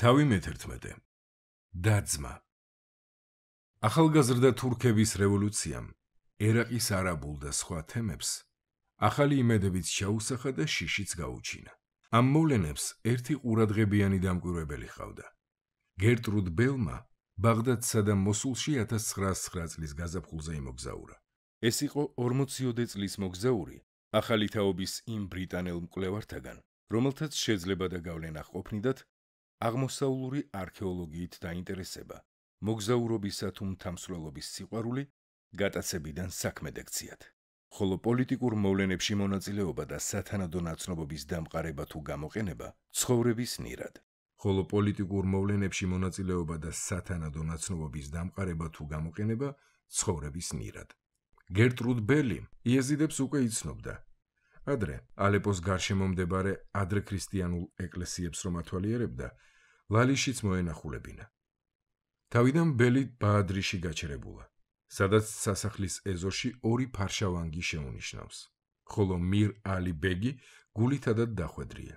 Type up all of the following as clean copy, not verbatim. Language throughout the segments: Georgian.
თავი მე-11. დაძმა. ახალგაზრდა თურქების რევოლუციამ ერაყის არაბულ და სხვა თემებს ახალი იმედებით ჩაუსახა და შიშიც გაუჩინა. ამ მოვლენებს ერთი ყურადღებიანი დამკვირვებელი ჰყავდა. გერტრუდ ბელმა ბაღდადსა და მოსულში 1909 წლის გაზაფხულზე იმოგზაურა. ეს იყო 40 წლის მოგზაური ახალი თაობის იმ ბრიტანელ მკვლევართაგან, რომელთაც შეიძლება და გავლენა ჰყოფნიდათ აღმოსავლური არქეოლოგიით დაინტერესება, მოგზაურობისა თუ მთამსვლელობის სიყვარული, გატაცებიდან საქმედაქციად. ხოლო პოლიტიკურ მოვლენებში მონაწილეობა და სათანადო ნაცნობობის დამყარება თუ გამოყენება ცხოვრების ნირად. ხოლო პოლიტიკურ მოვლენებში მონაწილეობა და სათანადო ნაცნობობის დამყარება თუ გამოყენება ცხოვრების ნირად. გერტრუდ ბელი იეზიდებს უკვე იცნობდა. ადრე ალეპოს გარშემო მდებარე ადრექრისტიანულ ეკლესიებს რომ ათვალიერებდა, ლალიშიც მოენახულებინა. თავიდან ბელი ბაადრიში გაჩერებულა, სადაც სასახლის ეზოში ორი ფარშავანგი შეუნიშნავს, ხოლო მირ ალი ბეგი გულითადად დახვედრია.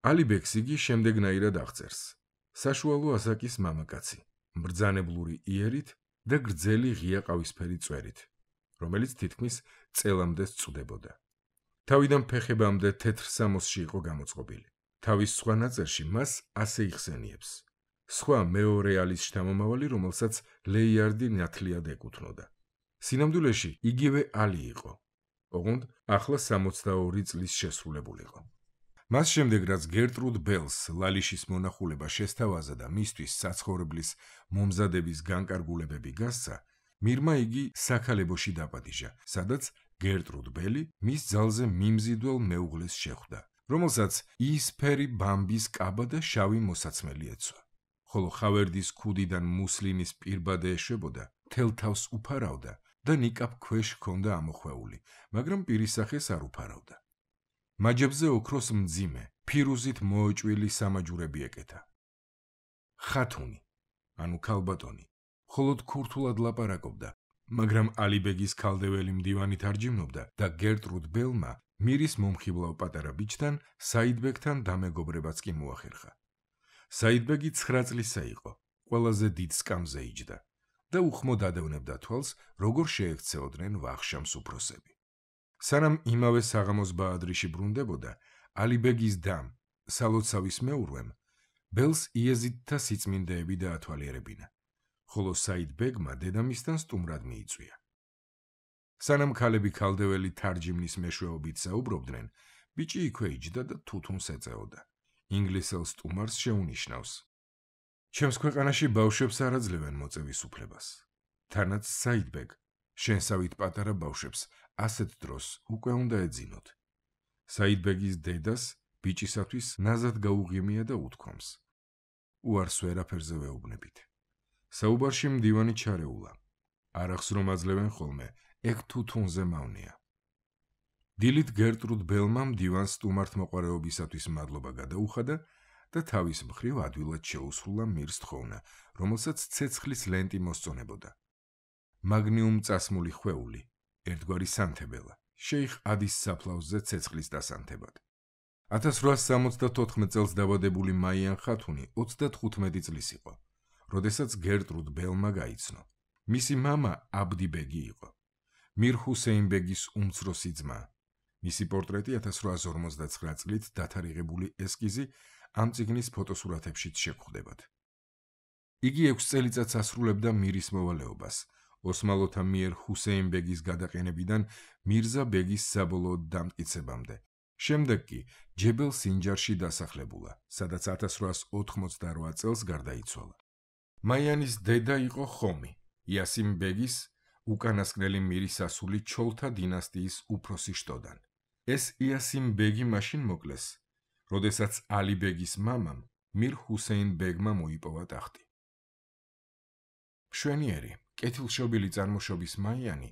ალი ბეგს იგი შემდეგნაირად აღწერს: საშუალო ასაკის მამაკაცი, მბრძანებლური იერით და გრძელი ღია ყავისფერი წვერით, რომელიც თითქმის წელამდე სწვდებოდა. თავიდან ფეხებამდე თეთრ სამოსში იყო გამოწყობილი. თავის სხვა ნაწერში მას ასე იხსენიებს: სხვა მეორე ალის შთამომავალი, რომელსაც ლეიარდი ნათლიად ეკუთვნოდა. სინამდვილეში იგივე ალი იყო, ოღონდ ახლა 62 წლის შესრულებულიყო. მას შემდეგ, რაც გერტრუდ ბელს ლალიშის მონახულება შესთავაზა და მისთვის საცხოვრებლის მომზადების განკარგულებები გასცა, მირმა იგი საქალებოში დაპატიჟა, სადაც გერტრუდ ბელი მის ძალზე მიმზიდველ მეუღლეს შეხვდა, რომელსაც იისფერი ბამბის კაბა და შავი მოსაცმელი ეცვა. ხოლო ხავერდის ქუდიდან მუსლინის პირბადე ეშვებოდა, თელ თავს უფარავდა და ნიკაპ ქვეშ ჰქონდა ამოხვეული, მაგრამ პირისახეს არ უფარავდა. მაჯებზე ოქროს მძიმე, ფირუზით მოოჭვილი სამაჯურები ეკეთა. ხათუნი, ანუ ქალბატონი, მხოლოდ ქურთულად ლაპარაკობდა, მაგრამ ალიბეგის ქალდეველი მდივანი თარჯიმნობდა და გერტრუდ ბელმა მირის მომხიბლავ პატარა ბიჭთან, საიდბეგთან დამეგობრებაც კი მოახერხა. საიდბეგი 9 წლისა იყო, ყველაზე დიდ სკამზე იჯდა და უხმოდ ადევნებდა თვალს, როგორ შეექცეოდნენ ვახშამს უფროსები. სანამ იმავე საღამოს ბაადრიში ბრუნდებოდა, ალიბეგის დამ, სალოცავის მეურვემ, ბელს იეზიდთა სიწმინდეები დაათვალიერებინა, ხოლო საიდბეგმა დედამისთან სტუმრად მიიწვია. სანამ ქალები ქალდეველი თარჯიმნის მეშვეობით საუბრობდნენ, ბიჭი იქვე იჯდა და თუთუნს ეწეოდა. ინგლისელ სტუმარს შეუნიშნავს: ჩემს ქვეყანაში ბავშვებს არ აძლევენ მოწევის უფლებას. თანაც საიდბეგ, შენსავით პატარა ბავშვებს ასეთ დროს უკვე უნდა ეძინოთ. საიდბეგის დედას ბიჭისათვის ნაზად გაუღიმია და უთქვამს: უარს ვერაფერზე ვეუბნებით. საუბარში მდივანი ჩარეულა. არახს რომ აძლევენ ხოლმე, ეგ თუთუნზე მავნია. დილით გერტრუდ ბელმა მდივანს სტუმართმოყვარეობისათვის მადლობა გადაუხადა და თავის მხრივ ადვილად შეუსრულა მირს თხოვნა, რომელსაც ცეცხლის ლენტი მოსწონებოდა. მაგნიუმ წასმული ხვეული, ერთგვარი სანთებელა, შეიხ ადის საფლავზე ცეცხლის დასანთებად. 1874 წელს დაბადებული მაიან ხათუნი 35 წლის იყო, როდესაც გერტრუდ ბელმა გაიცნო. მისი მამა აბდი ბეგი იყო, მირ ჰუსეინ ბეგის უმცროსი ძმა. მისი პორტრეტი 1859 წლით დათარიღებული ესკიზი ამ წიგნის ფოტოსურათებშიც შეგხვდებათ. იგი 6 წელიწადს ასრულებდა მირის მოვალეობას, ოსმალოთა მიერ ჰუსეინ ბეგის გადაყენებიდან მირზა ბეგის საბოლოო დამტკიცებამდე. შემდეგ კი ჯებელ სინჯარში დასახლებულა, სადაც 1888 წელს გარდაიცვალა. მაიანის დედა იყო ხომი, იასიმ ბეგის უკანასკნელი მირის ასული ჩოლთა დინასტიის უფროსი შტოდან. ეს იასიმ ბეგი მაშინ მოკლეს, როდესაც ალი ბეგის მამამ მირ ჰუსეინ ბეგმა მოიპოვა ტახტი. მშვენიერი, კეთილშობილი წარმოშობის მაიანი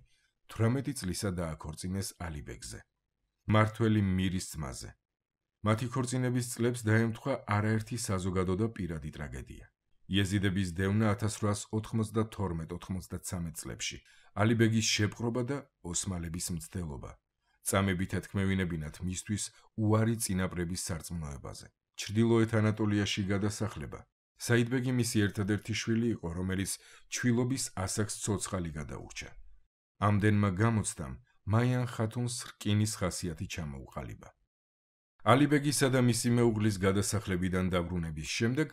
18 წლისა დააქორწინეს ალი ბეგზე, მმართველი მირის ძმაზე. მათი ქორწინების წლებს დაემთხვა არაერთი საზოგადო და პირადი ტრაგედია. იეზიდების დევნა 1892-93 წლებში, ალი ბეგის შეპყრობა და ოსმალების მცდელობა. წამებით ეთქმევინებინათ მისთვის უარი წინაპრების სარწმუნოებაზე. ჩრდილოეთ ანატოლიაში გადასახლება, საიდბეგი მისი ერთადერთი შვილი იყო, რომელიც ჩვილობის ასაკს ცოცხალი გადაურჩა. ამდენმა გამოცდამ მაიან ხათუნს რკინის ხასიათი ჩამოუყალიბა. ალიბეგისა და მისი მეუღლის გადასახლებიდან დაბრუნების შემდეგ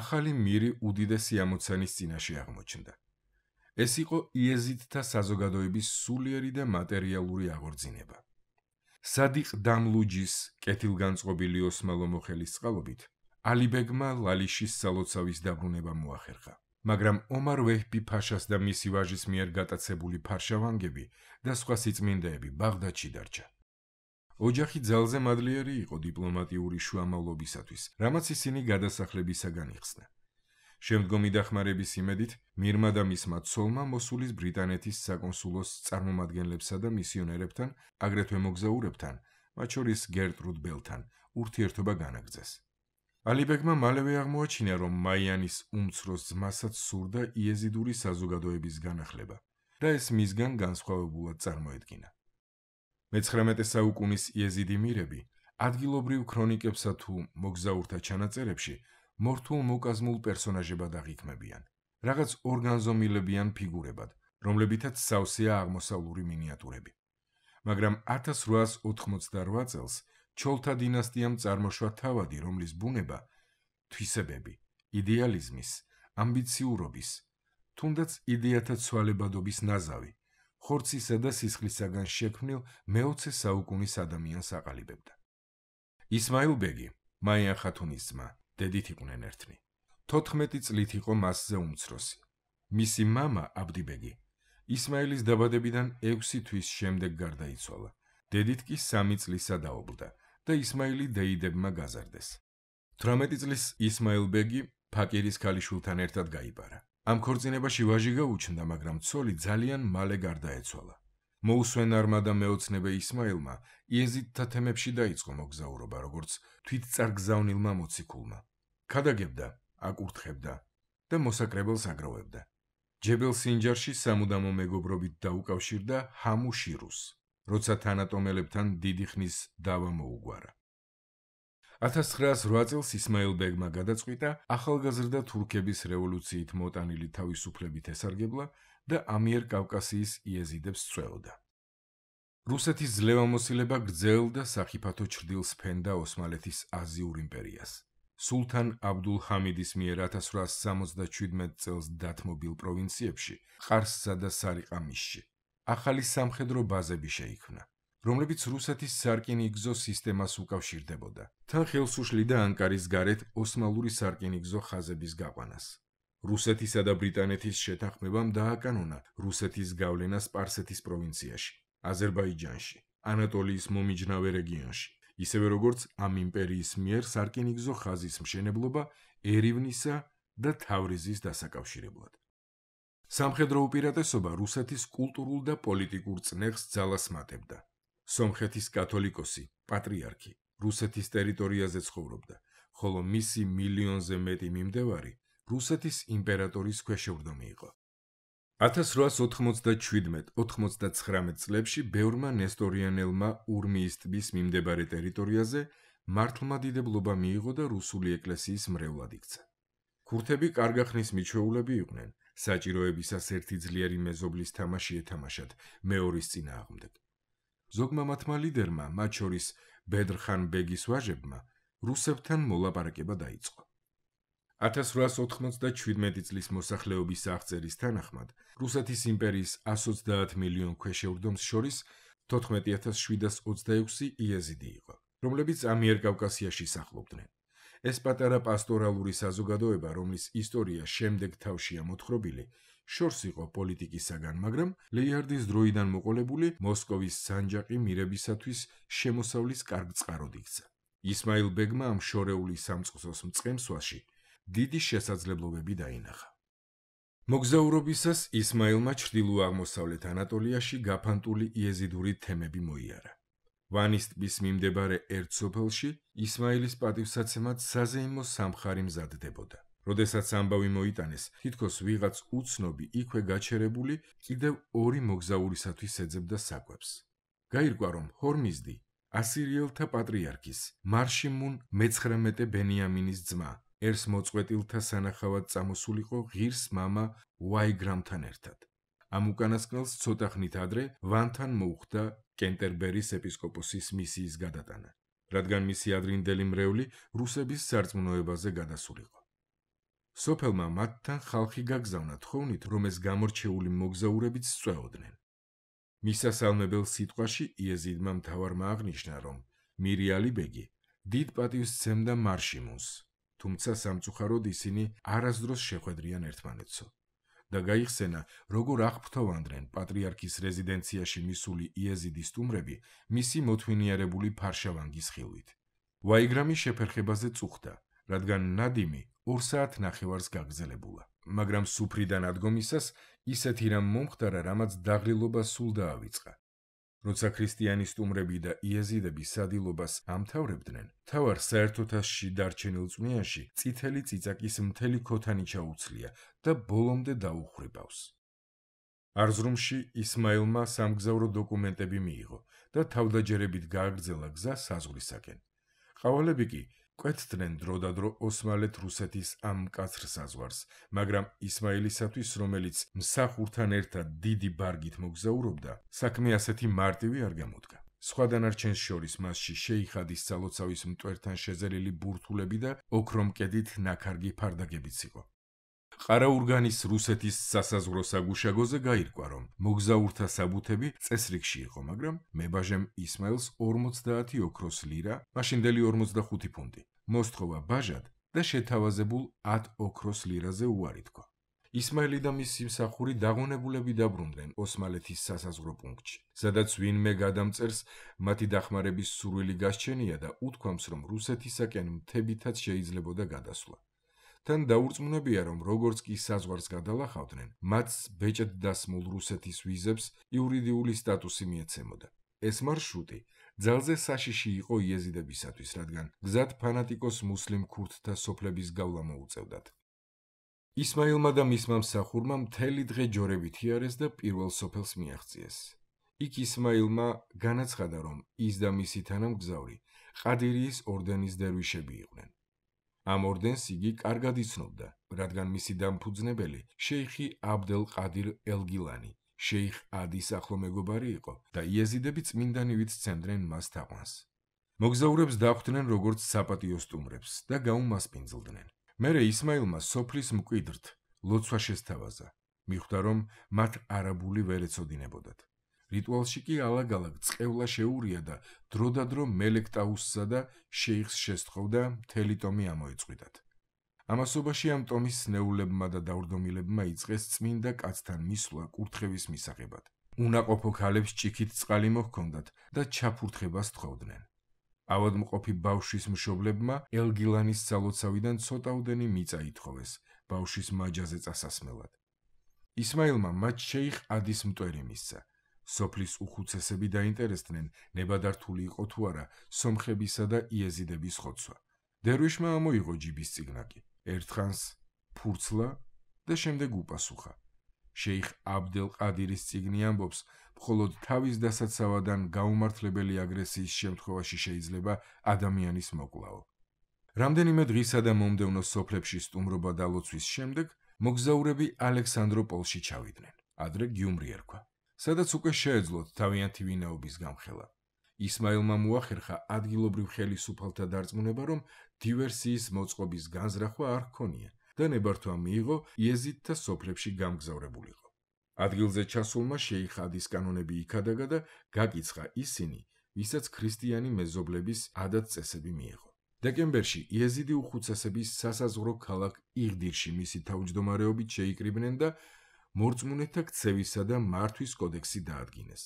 ახალი მირი უდიდესი ამოცანის წინაშე აღმოჩნდა. ეს იყო იეზიდთა საზოგადოების სულიერი და მატერიალური აღორძინება. სადიყ დამლუჯის კეთილგანწყობილი ოსმალო მოხელის წყალობით ალიბეგმა ლალიშის სალოცავის დაბრუნება მოახერხა, მაგრამ ომარ ვეჰბი ფაშას და მისი ვაჟის მიერ გატაცებული ფარშავანგები და სხვა სიწმინდეები ბაღდადში დარჩა. ოჯახი ძალზე მადლიერი იყო დიპლომატიური შუამავლობისათვის, რამაც ისინი გადასახლებისაგან იხსნა. შემდგომი დახმარების იმედით მირმა და მისმა ცოლმა მოსულის ბრიტანეთის საკონსულოს წარმომადგენლებსა და მისიონერებთან, აგრეთვე მოგზაურებთან, მათ შორის გერტრუდ ბელთან, ურთიერთობა განაგრძეს. ალიბეგმა მალევე აღმოაჩინა, რომ მაიანის უმცროს ძმასაც სურდა იეზიდური საზოგადოების განახლება და ეს მისგან განსხვავებულად წარმოედგინა. მე-19 საუკუნის იეზიდი მირები ადგილობრივ ქრონიკებსა თუ მოგზაურთა ჩანაწერებში მორთულ მოკაზმულ პერსონაჟებად აღიქმებიან, რაღაც ორგანზომილებიან ფიგურებად, რომლებითაც სავსეა აღმოსავლური მინიატურები. მაგრამ 1888 წელს ჩოლთა დინასტიამ წარმოშვა თავადი, რომლის ბუნება თვისებები, იდეალიზმის, ამბიციურობის, თუნდაც იდეათა ცვალებადობის ნაზავი, ხორცისა და სისხლისაგან შექმნილ მე-20 საუკუნის ადამიანს აყალიბებდა. ისმაილ ბეგი, მაიან ხათუნის ძმა, დედით იყვნენ ერთნი. 14 წლით იყო მასზე უმცროსი. მისი მამა აბდი ბეგი ისმაილის დაბადებიდან 6 თვის შემდეგ გარდაიცვალა. დედით კი 3 წლისა დაობლდა და ისმაილი დეიდებმა გაზარდეს. 18 წლის ისმაილ ბეგი ფაკირის ქალიშვილთან ერთად გაიბარა. ამ ქორწინებაში ვაჟი გაუჩნდა, მაგრამ ცოლი ძალიან მალე გარდაეცვალა. მოუსვენარმა და მეოცნებე ისმაილმა იეზიდთა თემებში დაიწყო მოგზაურობა, როგორც თვითწარგზავნილმა მოციქულმა. ქადაგებდა, აკურთხებდა და მოსაკრებელს აგროვებდა. ჯებელ სინჯარში სამუდამო მეგობრობით დაუკავშირდა ჰამუ შირუს, როცა თანატომელებთან დიდი ხნის დავა მოუგვარა. 1908 წელს ისმაილ ბეგმა გადაწყვიტა ახალგაზრდა თურქების რევოლუციით მოტანილი თავისუფლებით ესარგებლა და ამიერკავკასიის იეზიდებს სწველოდა. რუსეთის ძლევამოსილება გრძელ და სახიფათო ჩრდილს ფენდა ოსმალეთის აზიურ იმპერიას. სულთან აბდულ ჰამიდის მიერ 1877 წელს დათმობილ პროვინციებში, ყარსსა და სარიყამისში, ახალი სამხედრო ბაზები შეიქმნა, რომლებიც რუსეთის სარკინიგზო სისტემას უკავშირდებოდა. თან ხელს უშლიდა ანკარის გარეთ ოსმალური სარკინიგზო ხაზების გაყვანას. რუსეთისა და ბრიტანეთის შეთანხმებამ დააკანონა რუსეთის გავლენა სპარსეთის პროვინციაში, აზერბაიჯანში, ანატოლიის მომიჯნავე რეგიონში, ისევე როგორც ამ იმპერიის მიერ სარკინიგზო ხაზის მშენებლობა ეროვნისა და თავრიზის დასაკავშირებლად. სამხედრო უპირატესობა რუსეთის კულტურულ და პოლიტიკურ წნეხს ძალას მატებდა. სომხეთის კათოლიკოსი, პატრიარქი, რუსეთის ტერიტორიაზე ცხოვრობდა, ხოლო მისი მილიონზე მეტი მიმდევარი რუსეთის იმპერატორის ქვეშევრდომი იყო. 1897-99 წლებში ბევრმა ნესტორიანელმა ურმიის ტბის მიმდებარე ტერიტორიაზე მართლმადიდებლობა მიიღო და რუსული ეკლესიის მრევლად იქცა. ქურთები კარგა ხნის მიჩვეულები იყვნენ, საჭიროებისას ერთი ძლიერი მეზობლის თამაში ეთამაშათ მეორის წინააღმდეგ. ზოგმა მათმა ლიდერმა, მათ შორის ბედრხან ბეგის ვაჟებმა, რუსებთან მოლაპარაკება დაიწყო. 1897 წლის მოსახლეობის აღწერის თანახმად, რუსეთის იმპერიის 130 მილიონ ქვეშევრდომს შორის 14726 იეზიდი იყო, რომლებიც ამიერკავკასიაში სახლობდნენ. ეს პატარა პასტორალური საზოგადოება, რომლის ისტორია შემდეგ თავშია მოთხრობილი, შორს იყო პოლიტიკისაგან, მაგრამ ლეიარდის დროიდან მოყოლებული მოსკოვის სანჯაყი მირებისათვის შემოსავლის კარგ წყაროდ იქცა. ისმაილ ბეგმა ამ შორეული სამწყსოს მწყემსვაში დიდი შესაძლებლობები დაინახა. მოგზაურობისას ისმაილმა ჩრდილო-აღმოსავლეთ ანატოლიაში გაფანტული იეზიდური თემები მოიარა. ვანის ტბის მიმდებარე ერთ სოფელში ისმაილის პატივსაცემად საზეიმო სამხარი მზადდებოდა. როდესაც ამბავი მოიტანეს, თითქოს ვიღაც უცნობი იქვე გაჩერებული კიდევ ორი მოგზაურისათვის ეძებდა საკვებს. გაირკვა, რომ ჰორმიზდი ასირიელთა პატრიარქის მარშიმუნ მე-19 ბენიამინის ძმა ერს მოწყვეტილთა სანახავად წამოსულიყო ღირს მამა ვაიგრამთან ერთად. ამ უკანასკნელს ცოტა ხნით ადრე ვანთან მოუხდა კენტერბერის ეპისკოპოსის მისიის გადატანა, რადგან მისი ადრინდელი მრევლი რუსების სარწმუნოებაზე გადასულიყო. სოფელმა მათთან ხალხი გაგზავნა თხოვნით, რომ ეს გამორჩეული მოგზაურებიც სწვეოდნენ. მისასალმებელ სიტყვაში იეზიდმა მთავარმა აღნიშნა, რომ მირიალი ბეგი დიდ პატივს სცემდა მარშიმუნს, თუმცა სამწუხაროდ ისინი არასდროს შეხვედრიან ერთმანეთსო და გაიხსენა, როგორ აღფრთოვანდნენ პატრიარქის რეზიდენციაში მისული იეზიდის სტუმრები მისი მოთვინიარებული ფარშავანგის ხილვით. ვაიგრამი შეფერხებაზე წუხდა, რადგან ნადიმი 2 საათნახევარს გაგრძელებულა, მაგრამ სუფრიდან ადგომისას ისეთი რამ მომხდარა, რამაც დაღრილობა სულ დაავიწყა. როცა ქრისტიანი სტუმრები და იეზიდები სადილობას ამთავრებდნენ, მთავარ საერთოთასში დარჩენილ წვნიანში წითელი წიწაკის მთელი ქოთანი ჩაუცლია და ბოლომდე დაუხვრიბავს. არზრუმში ისმაილმა სამგზავრო დოკუმენტები მიიღო და თავდაჯერებით გააგრძელა გზა საზღვრისაკენ. ყავალები კი კვეთდნენ დროდადრო ოსმალეთ-რუსეთის ამ მკაცრ საზღვარს, მაგრამ ისმაილისათვის, რომელიც მსახურთან ერთად დიდი ბარგით მოგზაურობდა, საქმე ასეთი მარტივი არ გამოდგა. სხვა დანარჩენს შორის მასში შეიხადის სალოცავის მტვერთან შეზერილი ბურთულები და ოქრომკედით ნაქარგი ფარდაგებიც იყო. ყარაურგანის რუსეთის სასაზღვრო საგუშაგოზე გაირკვა, რომ მოგზაურთა საბუთები წესრიგში იყო, მაგრამ მებაჟემ ისმაილს 50 ოქროს ლირა, მაშინდელი 45 ფუნტი, მოსთხოვა ბაჟად და შეთავაზებულ 10 ოქროს ლირაზე უარი თქვა. ისმაილი და მისი მსახური დაღონებულები დაბრუნდნენ ოსმალეთის სასაზღვრო პუნქტში, სადაც ვინმე გადამწერს მათი დახმარების სურვილი გასჩენია და უთქვამს, რომ რუსეთისაკენ მთებითაც შეიძლებოდა გადასვლა. თან დაურწმუნებია, რომ როგორც კი საზღვარს გადალახავდნენ, მათს ბეჭედ დასმულ რუსეთის ვიზებს იურიდიული სტატუსი მიეცემოდა. ეს მარშრუტი ძალზე საშიში იყო იეზიდებისათვის, რადგან გზად ფანატიკოს მუსლიმ ქურთთა სოფლების გავლა მოუწევდათ. ისმაილმა და მისმა მსახურმა მთელი დღე ჯორებით იარეს და პირველ სოფელს მიაღწიეს. იქ ისმაილმა განაცხადა, რომ ის და მისი თანამგზავრი ყადირიის ორდენის დერვიშები იყვნენ. ამ ორდენს იგი კარგად იცნობდა, რადგან მისი დამფუძნებელი შეიხი აბდელ ყადირ ელგილანი, შეიხ ადის ახლო მეგობარი იყო და იეზიდები წმინდანივით სცემდნენ მას თაყვანს. მოგზაურებს დახვდნენ როგორც საპატიო სტუმრებს და გაუმასპინძლდნენ. მერე ისმაილმა სოფლის მკვიდრთ ლოცვა შესთავაზა, მიხვდა, რომ მათ არაბული ვერ ეცოდინებოდათ. რიტუალში კი ალაგ-ალაგ წყევლა შეურია და დროდადრო მელექტაუსსა და შეიხს შესთხოვდა მთელი ტომი ამოეწყვიტათ. ამასობაში ამ ტომის ნეულებმა და დავრდომილებმა იწყეს წმინდა კაცთან მისვლა კურთხევის მისაღებად. უნაყოფო ქალებს ჭიქით წყალი მოჰქონდათ და ჩაფურთხებას თხოვდნენ. ავადმყოფი ბავშვის მშობლებმა ელგილანის სალოცავიდან ცოტაოდენი მიწა ითხოვეს ბავშვის მაჯაზე წასასმელად. ისმაილმა მათ შეიხ ადის მტვერი მისცა. სოფლის უხუცესები დაინტერესდნენ, ნებადართული იყო თუ არა სომხებისა და იეზიდების ხოცვა. დერვიშმა ამოიღო ჯიბის წიგნაკი, ერთხანს ფურცლა და შემდეგ უპასუხა. შეიხ აბდელ ყადირის წიგნი ამბობს, მხოლოდ თავის დასაცავად გაუმართლებელი აგრესიის შემთხვევაში შეიძლება ადამიანის მოკვლაო. რამდენიმე დღისა და მომდევნო სოფლებში სტუმრობა და ლოცვის შემდეგ მოგზაურები ალექსანდროპოლში ჩავიდნენ. ადრე გიუმრი ერქვა, სადაც უკვე შეეძლოთ თავიანთი ვინაობის გამხელა. ისმაილმა მოახერხა ადგილობრივ ხელისუფალთა დარწმუნება, რომ დივერსიის მოწყობის განზრახვა არ ჰქონია და ნებართვა მიიღო იეზიდთა სოფლებში გამგზავრებულიყო. ადგილზე ჩასულმა შეიხ ადის კანონები იქადაგა და გაკიცხა ისინი, ვისაც ქრისტიანი მეზობლების ადათ-წესები მიეღო. დეკემბერში იეზიდი უხუცესების სასაზღვრო ქალაქ იღდირში მისი თავმჯდომარეობით შეიკრიბნენ და მორწმუნეთა ქცევისა და მართვის კოდექსი დაადგინეს.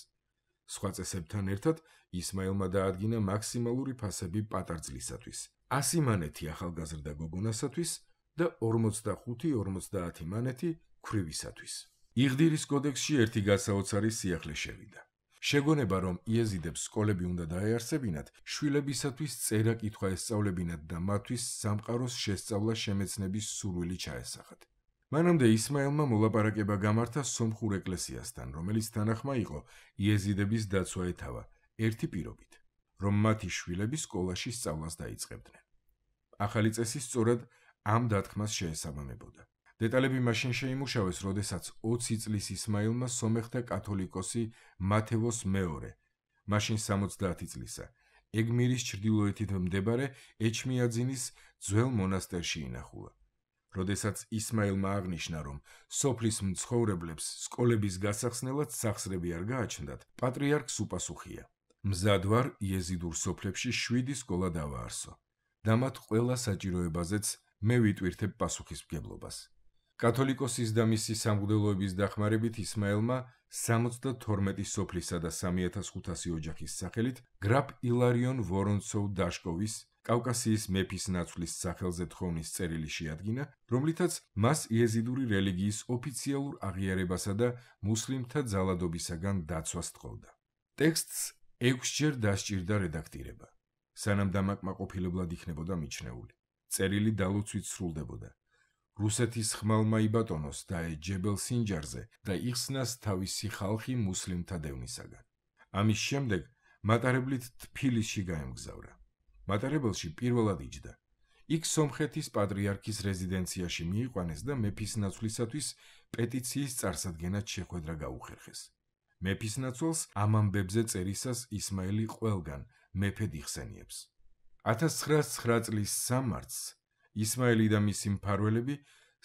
სხვა წესებთან ერთად ისმაილმა დაადგინა მაქსიმალური ფასები პატარძლისათვის, 100 მანეთი ახალგაზრდა გოგონასათვის და 45-50 მანეთი ქვრივისათვის. იღდირის კოდექსში ერთი გასაოცარი სიახლე შევიდა. შეგონება, რომ იეზიდებს სკოლები უნდა დაეარსებინათ, შვილებისათვის წერა-კითხვა ესწავლებინათ და მათთვის სამყაროს შესწავლა შემეცნების სურვილი ჩაესახათ. მანამდე ისმაილმა მოლაპარაკება გამართა სომხურ ეკლესიასთან, რომელიც თანახმა იყო იეზიდების დაცვა ეთავა, ერთი პირობით, რომ მათი შვილები სკოლაში სწავლას დაიწყებდნენ. ახალი წესი სწორად ამ დათქმას შეესაბამებოდა. დეტალები მაშინ შეიმუშავეს, როდესაც 20 წლის ისმაილმა სომეხთა კათოლიკოსი მათევოს მეორე, მაშინ 70 წლისა, ეგმირის ჩრდილოეთით მდებარე ეჩმიაძინის ძველ მონასტერში ინახულა. როდესაც ისმაილმა აღნიშნა, რომ სოფლის მცხოვრებლებს სკოლების გასახსნელად სახსრები არ გააჩნდათ, პატრიარქს უპასუხია: მზად ვარ იეზიდურ სოფლებში 7 სკოლა დავაარსო და მათ ყველა საჭიროებაზეც მე ვიტვირთებ პასუხისმგებლობას. კათოლიკოსის და მისი სამღვდელოების დახმარებით ისმაილმა 72 სოფლისა და 3500 ოჯახის სახელით გრაფ ილარიონ ვორონცოვ-დაშკოვის კავკასიის მეფის ნაცვლის სახელზე თხოვნის წერილი შეადგინა, რომლითაც მას იეზიდური რელიგიის ოფიციალურ აღიარებასა და მუსლიმთა ძალადობისაგან დაცვას თხოვდა. ტექსტს 6-ჯერ დასჭირდა რედაქტირება, სანამ დამაკმაყოფილებლად იქნებოდა მიჩნეული. წერილი დალოცვით სრულდებოდა. რუსეთის ხმალმა იბატონოს დაეჯებელ სინჯარზე და იხსნას თავისი ხალხი მუსლიმთა დევნისაგან. ამის შემდეგ მატარებლით თბილისში გაემგზავრა. მატარებელში პირველად იჯდა. იქ სომხეთის პატრიარქის რეზიდენციაში მიიყვანეს და მეფის ნაცვლისათვის პეტიციის წარსადგენად შეხვედრა გაუხერხეს. მეფის ნაცვალს ამ ამბებზე წერისას ისმაილი ყველგან მეფედ იხსენიებს. 1909 წლის სამარტს ისმაილი და მისი მფარველები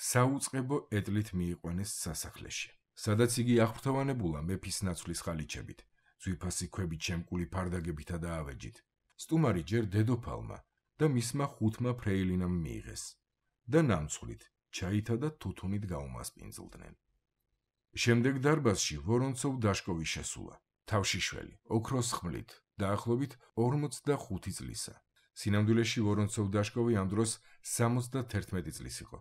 საუწყებო ეტლით მიიყვანეს სასახლეში, სადაც იგი აღფრთოვანებულა მეფის ნაცვლის ხალიჩებით, ძვირფასი ქვებით შემკული ფარდაგებითა და ავეჯით. სტუმარი ჯერ დედოფალმა და მისმა 5 ფრეილინამ მიიღეს და ნამცხრით, ჩაითა და თუთუნით გაუმასპინძლდნენ. შემდეგ დარბაზში ვორონცოვ-დაშკოვი შესულა, თავშიშველი, ოქროს ხმლით, დაახლოებით 45 წლისა. სინამდვილეში ვორონცოვ-დაშკოვი ამ დროს 71 წლის იყო.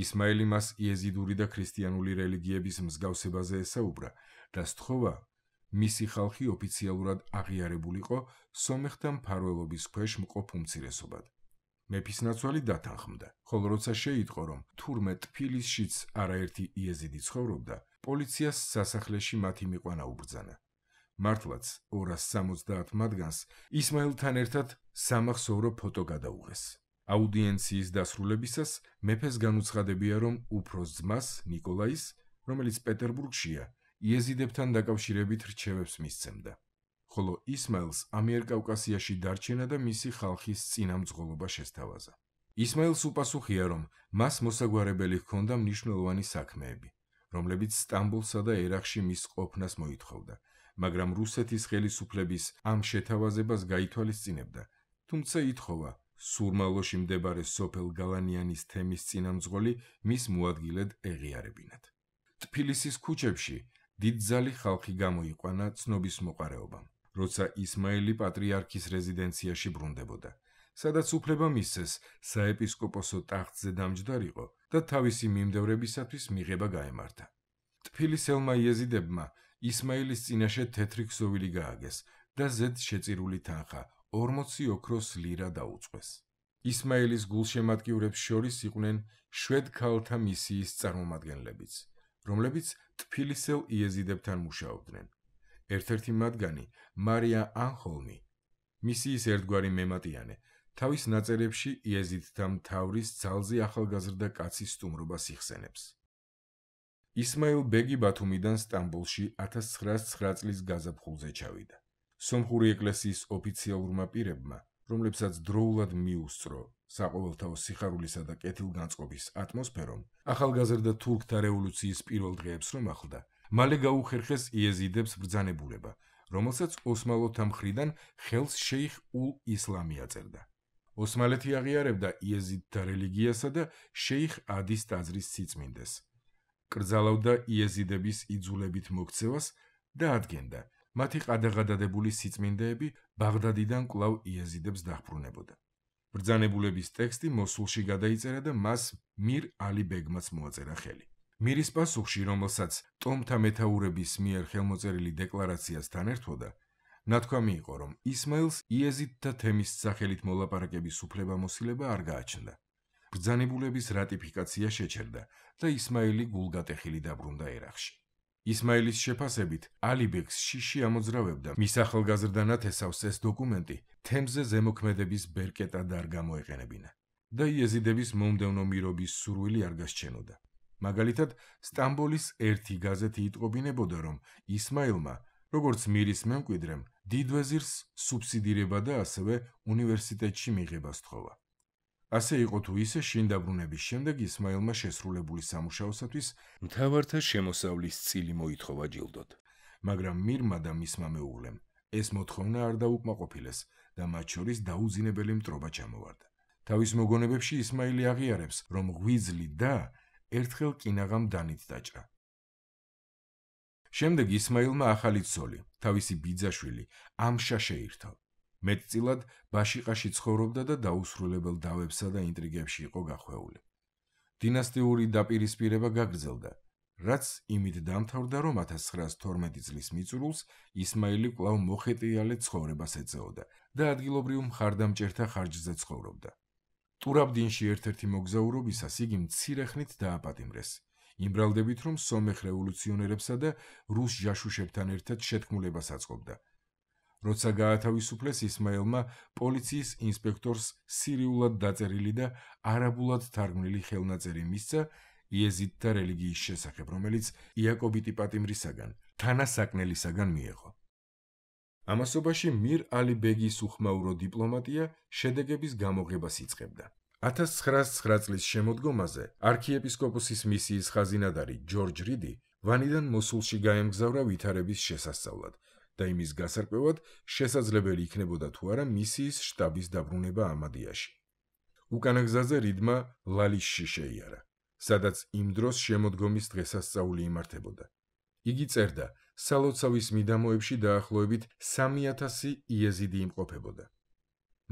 ისმაილი მას იეზიდური და ქრისტიანული რელიგიების მსგავსებაზე ესაუბრა და სთხოვა მისი ხალხი ოფიციალურად აღიარებულიყო სომეხთა მფარველობის ქვეშ მყოფ უმცირესობად. მეფის ნაცვალი დათანხმდა, ხოლო როცა შეიტყო, რომ თურმე თბილისშიც არაერთი იეზიდი ცხოვრობდა, პოლიციას სასახლეში მათი მიყვანა უბრძანა. მართლაც 270 მათგანს ისმაილთან ერთად სამახსოვრო ფოტო გადაუღეს. აუდიენციის დასრულებისას მეფეს განუცხადებია, რომ უფროს ძმას ნიკოლაის, რომელიც პეტერბურგშია, იეზიდებთან დაკავშირებით რჩევებს მისცემდა, ხოლო ისმაილს ამიერკავკასიაში დარჩენა და მისი ხალხის წინამძღოლობა შესთავაზა. ისმაილს უპასუხია, რომ მას მოსაგვარებელი ჰქონდა მნიშვნელოვანი საქმეები, რომლებიც სტამბოლსა და ერაყში მის ყოფნას მოითხოვდა, მაგრამ რუსეთის ხელისუფლების ამ შეთავაზებას გაითვალისწინებდა, თუმცა ითხოვა სურმალოში მდებარე სოფელ გალანიანის თემის წინამძღოლი მის მოადგილედ ეღიარებინათ. თბილისის ქუჩებში დიდძალი ხალხი გამოიყვანა ცნობის მოყარეობამ, როცა ისმაილი პატრიარქის რეზიდენციაში ბრუნდებოდა, სადაც უფლება მისცეს საეპისკოპოსო ტახტზე დამჯდარიყო და თავისი მიმდევრებისათვის მიღება გაემართა. თბილისელმა იეზიდებმა ისმაილის წინაშე თეთრი ქსოვილი გააგეს და ზედ შეწირული თანხა 40 ოქროს ლირა დაუწყვეს. ისმაილის გულშემატკივრებს შორის იყვნენ შვედ ქალთა მისიის წარმომადგენლებიც, რომლებიც თბილისელ იეზიდებთან მუშაობდნენ. ერთ-ერთი მათგანი, მარია ანხოლმი, მისიის ერთგვარი მემატიანე, თავის ნაწერებში იეზიდთა მთავრის ძალზე ახალგაზრდა კაცის სტუმრობას იხსენებს. ისმაილ ბეგი ბათუმიდან სტამბოლში 1909 წლის გაზაფხულზე ჩავიდა. სომხური ეკლესიის ოფიციალურმა პირებმა, რომლებსაც დროულად მიუსწრო საყოველთაო სიხარულისა და კეთილგანწყობის ატმოსფერომ, ახალგაზრდა თურქთა რევოლუციის პირველ დღეებს რომ ახლდა, მალე გაუხერხეს იეზიდებს ბრძანებულება, რომელსაც ოსმალოთა მხრიდან ხელს შეიხ ულ ისლამი აწერდა. ოსმალეთი აღიარებდა იეზიდთა რელიგიასა და შეიხ ადის ტაძრის სიწმინდეს. კრძალავდა იეზიდების იძულებით მოქცევას და ადგენდა, მათი ყადაღადადებული სიწმინდეები ბაღდადიდან კვლავ იეზიდებს დაჰბრუნებოდა. ბრძანებულების ტექსტი მოსულში გადაიწერა და მას მիր ალი ბეგმაც მოაწერა ხელი. მირის პასუხში, რომელსაც ტომთა მეთაურების მიერ ხელმოწერილი დეკლარაციასთან ერთვოდა, ნათქვამი იყო, რომ ისმაილს იეზიდთა თემის სახელით მოლაპარაკების უფლებამოსილება არ გააჩნდა. ბრძანებულების რატიფიკაცია შეჩერდა და ისმაილი გულგატეხილი დაბრუნდა ერაყში. ისმაილის შეფასებით, ალიბეგს შიში ამოძრავებდა მის ახალგაზრდა ნათესავს ეს დოკუმენტი თემზე ზემოქმედების ბერკეტად არ გამოეყენებინა. და იეზიდების მომდევნო მირობის სურვილი არ გასჩენოდა. მაგალითად, სტამბოლის ერთი გაზეთი იტყობინებოდა, რომ ისმაილმა, როგორც მირის მემკვიდრემ, დიდვეზირს სუბსიდირება და ასევე უნივერსიტეტში მიღება სთხოვა. ასე იყო თუ ისე, შინ დაბრუნების შემდეგ ისმაილმა შესრულებული სამუშაოსათვის მთავართა შემოსავლის წილი მოითხოვა ჯილდოდ. მაგრამ მირმა და მისმა მეუღლემ ეს მოთხოვნა არ დაუკმაყოფილეს და მათ შორის დაუძინებელი მტრობა ჩამოვარდა. თავის მოგონებებში ისმაილი აღიარებს, რომ ღვიძლი და ერთხელ კინაღამ დანით დაჭრა. შემდეგ ისმაილმა ახალი ცოლი, თავისი ბიძაშვილი ამშა შეირთო. მეტწილად ბაშიყაში ცხოვრობდა და დაუსრულებელ დავებსა და ინტრიგებში იყო გახვეული. დინასტიური დაპირისპირება გაგრძელდა, რაც იმით დამთავრდა, რომ 1912 წლის მიწურულს ისმაილი კვლავ მოხეტიალე ცხოვრებას ეწეოდა და ადგილობრივ მხარდამჭერთა ხარჯზე ცხოვრობდა. ტურაბდინში ერთ-ერთი მოგზაურობისას იგი მცირე ხნით დააპატიმრეს, იმბრალდებით, რომ სომეხ რევოლუციონერებსა და რუს ჯაშუშებთან ერთად შეთქმულებას აწყობდა. როცა გაათავისუფლეს, ისმაილმა პოლიციის ინსპექტორს სირიულად დაწერილი და არაბულად თარგმნილი ხელნაწერი მისცა იეზიდთა რელიგიის შესახებ, რომელიც იაკობიტი პატიმრისაგან, თანასაკნელისაგან მიეღო. ამასობაში მირ ალი ბეგის უხმაურო დიპლომატია შედეგების გამოღებას იწყებდა. 1909 წლის შემოდგომაზე არქიეპისკოპოსის მისიის ხაზინადარი ჯორჯ რიდი ვანიდან მოსულში გაემგზავრა ვითარების შესასწავლად და იმის გასარკვევად შესაძლებელი იქნებოდა თუ არა მისიის შტაბის დაბრუნება ამადიაში. უკანა გზაზე რიდმა ლალიშში შეიარა, სადაც იმ დროს შემოდგომის დღესასწაული იმართებოდა. იგი წერდა, სალოცავის მიდამოებში დაახლოებით 3000 იეზიდი იმყოფებოდა.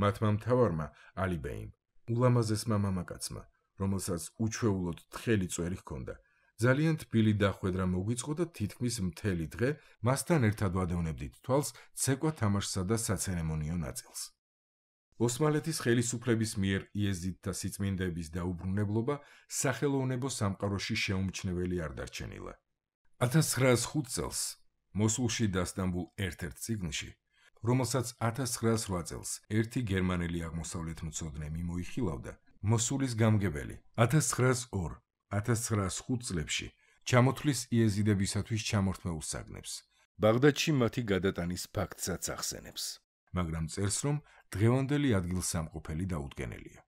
მათმა მთავარმა ალიბეიმ, ულამაზესმა მამაკაცმა, რომელსაც უჩვეულოდ თხელი წვერი ჰქონდა, ძალიან თბილი დახვედრა მოგვიწყო და თითქმის მთელი დღე მასთან ერთად ვადევნებდით თვალს ცეკვა თამაშსა და საცერემონიო ნაწილს. ოსმალეთის ხელისუფლების მიერ იეზიდთა სიწმინდეების დაუბრუნებლობა სახელოვნებო სამყაროში შეუმჩნეველი არ დარჩენილა. 1905 წელს მოსულში და სტამბულ ერთ-ერთ წიგნში, რომელსაც 1908 წელს ერთი გერმანელი აღმოსავლეთმცოდნე მიმოიხილავდა, მოსულის გამგებელი 1902-1905 წლებში ჩამოთვლის იეზიდებისათვის ჩამორთმეულ საგნებს. ბაღდადში მათი გადატანის ფაქტსაც ახსენებს, მაგრამ წერს, რომ დღევანდელი ადგილსამყოფელი დაუდგენელია.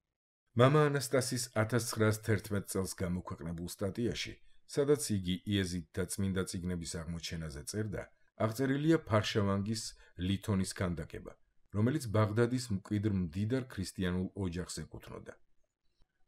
მამა ანასტასის 1911 წელს გამოქვეყნებულ სტატიაში, სადაც იგი იეზიდთა წმინდა წიგნების აღმოჩენაზე წერდა, აღწერილია ფარშავანგის ლითონის ქანდაკება, რომელიც ბაღდადის მკვიდრ მდიდარ ქრისტიანულ ოჯახს ეკუთვნოდა.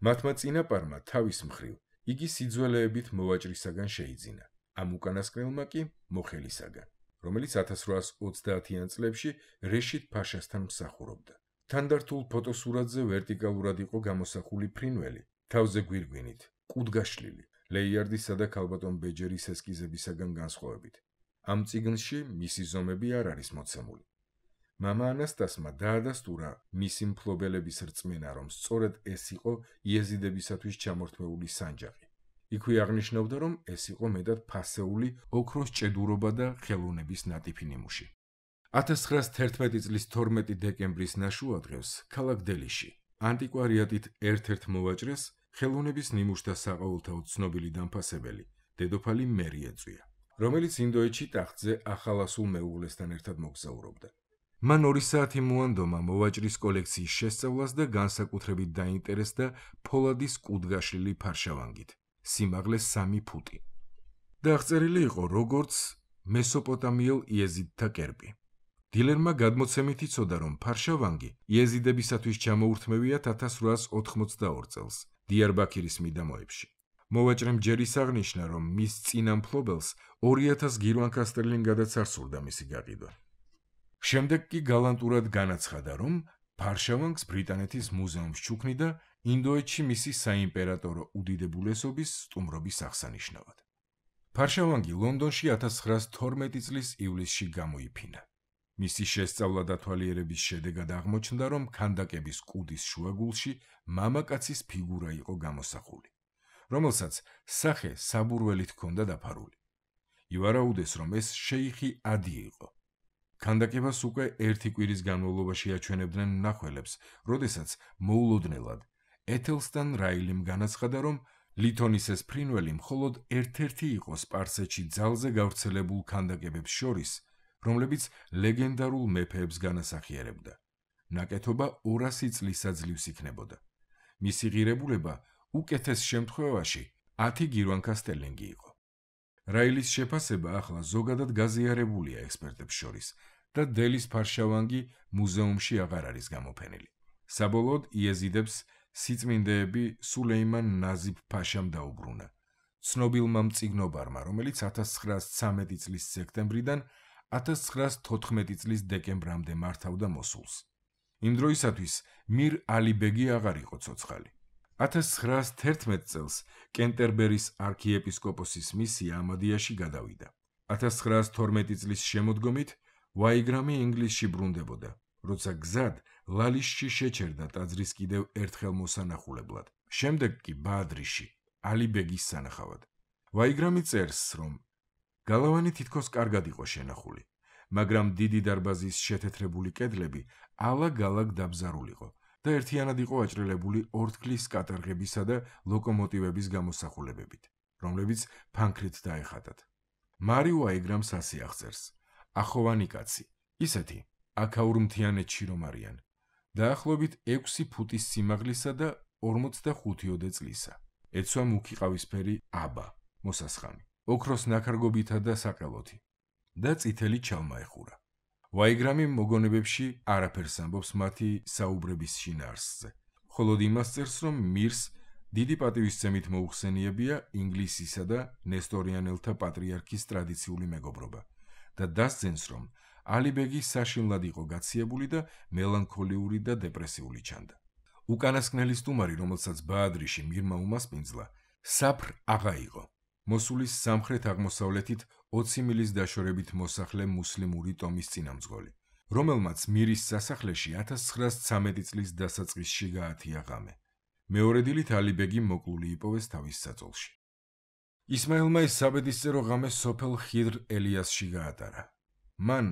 მათმა წინაპარმა თავის მხრივ იგი სიძველეებით მოვაჭრისაგან შეიძინა, ამ უკანასკნელმა კი მოხელისაგან, რომელიც 1830-იან წლებში რეშიდ ფაშასთან მსახურობდა. თანდართულ ფოტოსურათზე ვერტიკალურად იყო გამოსახული ფრინველი, თავზე გვირგვინით, კუდგაშლილი, ლეიარდისა და ქალბატონ ბეჯერის ესკიზებისაგან განსხვავებით. ამ წიგნში მისი ზომები არ არის მოცემული. მამა ანასტასმა დაადასტურა მისი მფლობელების რწმენა, რომ სწორედ ეს იყო იეზიდებისათვის ჩამორთმეული სანჯაყი. იქვე აღნიშნავდა, რომ ეს იყო მეტად ფასეული ოქროს ჭედურობა და ხელოვნების ნატიფი ნიმუში. 1911 წლის 12 დეკემბრის ნაშუადღევს ქალაქ დელიში ანტიკვარიატით ერთ-ერთ მოვაჭრეს ხელოვნების ნიმუშთა საყოველთაოდ ცნობილი დამფასებელი დედოფალი მერი ეწვია, რომელიც ინდოეთში ტახტზე ახალასულ მეუღლესთან ერთად მოგზაურობდა. მან 2 საათი მოანდომა მოვაჭრის კოლექციის შესწავლას და განსაკუთრებით დაინტერესდა ფოლადის კუდგაშლილი ფარშავანგით, სიმაღლე 3 ფუტი. და აღწერილი იყო როგორც მესოპოტამიელ იეზიდთა კერპი. დილერმა გადმოცემით იცოდა, რომ ფარშავანგი იეზიდებისათვის ჩამოურთმევიათ 1882 წელს დიარბაქირის მიდამოებში. მოვაჭრემ ჯერ ის აღნიშნა, რომ მის წინა მფლობელს 2000 გირვანქა სტერლინგადაც არ სურდა მისი გაყიდვა. შემდეგ კი გალანტურად განაცხადა, რომ ფარშავანგს ბრიტანეთის მუზეუმს ჩუქნიდა ინდოეთში მისი საიმპერატორო უდიდებულესობის სტუმრობის აღსანიშნავად. ფარშავანგი ლონდონში 1912 წლის ივლისში გამოიფინა. მისი შესწავლა დათვალიერების შედეგად აღმოჩნდა, რომ ქანდაკების კუდის შუაგულში მამაკაცის ფიგურა იყო გამოსახული, რომელსაც სახე საბურველით ჰქონდა დაფარული. ივარაუდეს, რომ ეს შეიხი ადი იყო. ქანდაკებას უკვე ერთი კვირის განმავლობაში აჩვენებდნენ მნახველებს, როდესაც მოულოდნელად ეთელსტან რაილიმ განაცხადა, რომ ლითონისეს ფრინველი მხოლოდ ერთ-ერთი იყო სპარსეთში ძალზე გავრცელებულ ქანდაკებებს შორის, რომლებიც ლეგენდარულ მეფეებს განასახიერებდა. ნაკეთობა 200 წლის აძლივს იქნებოდა. მისი ღირებულება უკეთეს შემთხვევაში 10 გირვანქა სტელინგი იყო. რაილის შეფასება ახლა ზოგადად გაზიარებულია ექსპერტებს შორის და დელის ფარშავანგი მუზეუმში აღარ არის გამოფენილი. საბოლოოდ იეზიდებს სიწმინდეები სულეიმან ნაზიფ ფაშამ დაუბრუნა, ცნობილმა მწიგნობარმა, რომელიც 1913 წლის სექტემბრიდან 1914 წლის დეკემბრამდე მართავდა მოსულს. იმ დროისათვის მირ ალიბეგი აღარ იყო ცოცხალი. 1911 წელს კენტერბერის არქიეპისკოპოსის მისია ამადიაში გადავიდა. 1912 წლის შემოდგომით ვაიგრამი ინგლისში ბრუნდებოდა, როცა გზად ლალიშში შეჩერდა ტაძრის კიდევ ერთხელ მოსანახულებლად, შემდეგ კი ბაადრიში, ალიბეგის სანახავად. ვაიგრამი წერს, რომ გალავანი თითქოს კარგად იყო შენახული, მაგრამ დიდი დარბაზის შეთეთრებული კედლები ალაგ-ალაგ დაბზარულიყო და ერთიანად იყო აჭრილებული ორთქლის კატარღებისა და ლოკომოტივების გამოსახულებებით, რომლებიც ფანქრით დაეხატათ. მარი ვაიგრამს ასე აღწერს: ახოვანი კაცი, ისეთი აქაურ მთიანეთში რომ არიან, დაახლოებით 6 ფუტის სიმაღლისა და 45 წლისა. ეცვა მუქი ყავისფერი აბა, მოსასხამი, ოქროს ნაქარგობითა და საყელოთი და წითელი ჩალმა ეხურა. ვაიგრამი მოგონებებში არაფერს ამბობს მათი საუბრების შინაარსზე, ხოლო იმას წერს, რომ მირს დიდი პატივისცემით მოუხსენიებია ინგლისისა და ნესტორიანელთა პატრიარქის ტრადიციული მეგობრობა და დასძენს, რომ ალიბეგი საშინლად იყო გაციებული და მელანქოლიური და დეპრესიული ჩანდა. უკანასკნელი სტუმარი, რომელსაც ბაადრიში მირმა უმასპინძლა, საფრ აღა იყო, მოსულის სამხრეთ-აღმოსავლეთით 20 მილის დაშორებით მოსახლე მუსლიმური ტომის წინამძღოლი, რომელმაც მირის სასახლეში 1913 წლის დასაწყისში გაათია ღამე. მეორე დილით ალიბეგი მოკლული იპოვეს თავის საწოლში. ისმაილმა ეს საბედისწერო ღამე სოფელ ხიდრ ელიასში გაატარა. მან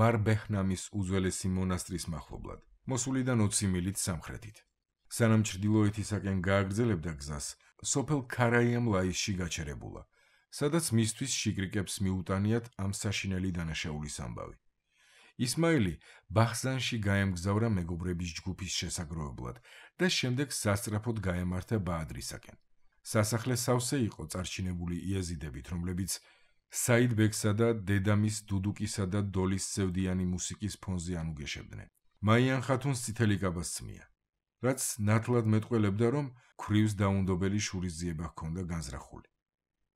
მარბეჰნამის უძველესი მონასტრის მახლობლად, მოსულიდან 20 მილით სამხრეთით. სანამ ჩრდილოეთისაკენ გააგრძელებდა გზას, სოფელ ქარაიამ ლაისში გაჩერებულა, სადაც მისთვის შიგრიკებს მიუტანიათ ამ საშინელი დანაშაულის ამბავი. ისმაილი ბახზანში გაემგზავრა მეგობრების ჯგუფის შესაგროვებლად და შემდეგ სასწრაფოდ გაემართა ბაადრისაკენ. სასახლე სავსე იყო წარჩინებული იეზიდებით, რომლებიც საიდ ბეგსა და დედამის დუდუკისა და დოლის სევდიანი მუსიკის ფონზე ანუგეშებდნენ. მაიან ხათუნს წითელი კაბა სცმია, რაც ნათლად მეტყველებდა, რომ ქვრივს დაუნდობელი შურისძიება ჰქონდა განზრახული.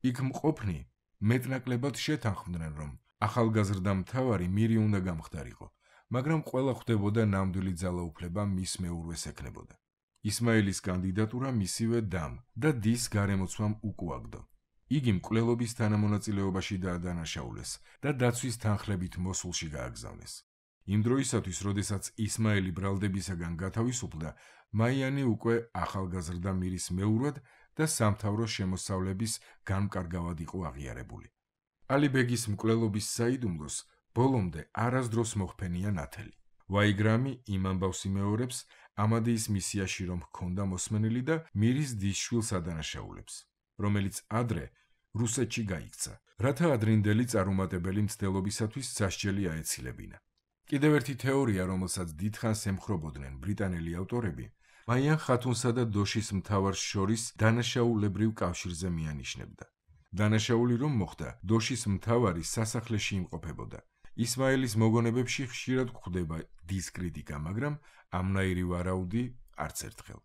იქ მყოფნი მეტნაკლებად შეთანხმდნენ, რომ ახალგაზრდა მთავარი მირი უნდა გამხდარიყო, მაგრამ ყველა ხვდებოდა ნამდვილი ძალაუფლება მის მეურვეს ექნებოდა. ისმაილის კანდიდატურა მისივე დამ და დის გარემოცვამ უკუაგდო. იგი მკვლელობის თანამონაწილეობაში დაადანაშაულეს და დაცვის თანხლებით მოსულში გააგზავნეს. იმ დროისათვის, როდესაც ისმაილი ბრალდებისაგან გათავისუფლდა, მაიანი უკვე ახალგაზრდა მირის მეურვად და სამთავრო შემოსავლების განმკარგავად იყო აღიარებული. ალიბეგის მკვლელობის საიდუმლოს ბოლომდე არასდროს მოხფენია ნათელი. ვაიგრამი იმ ამბავს იმეორებს ამადიის მისიაში რომ ჰქონდა მოსმენილი და მირის დისშვილს ადანაშაულებს, რომელიც ადრე რუსეთში გაიქცა, რათა ადრინდელი წარუმატებელი მცდელობისათვის სასჯელი აეცილებინა. კიდევ ერთი თეორია, რომელსაც დიდხანს ემხრობოდნენ ბრიტანელი ავტორები, მაიან ხათუნსა და დოშის მთავარს შორის დანაშაულებრივ კავშირზე მიანიშნებდა. დანაშაული რომ მოხდა, დოშის მთავარი სასახლეში იმყოფებოდა. ისმაილის მოგონებებში ხშირად გვხვდება დის კრიტიკა, მაგრამ ამნაირი ვარაუდი არც ერთხელ.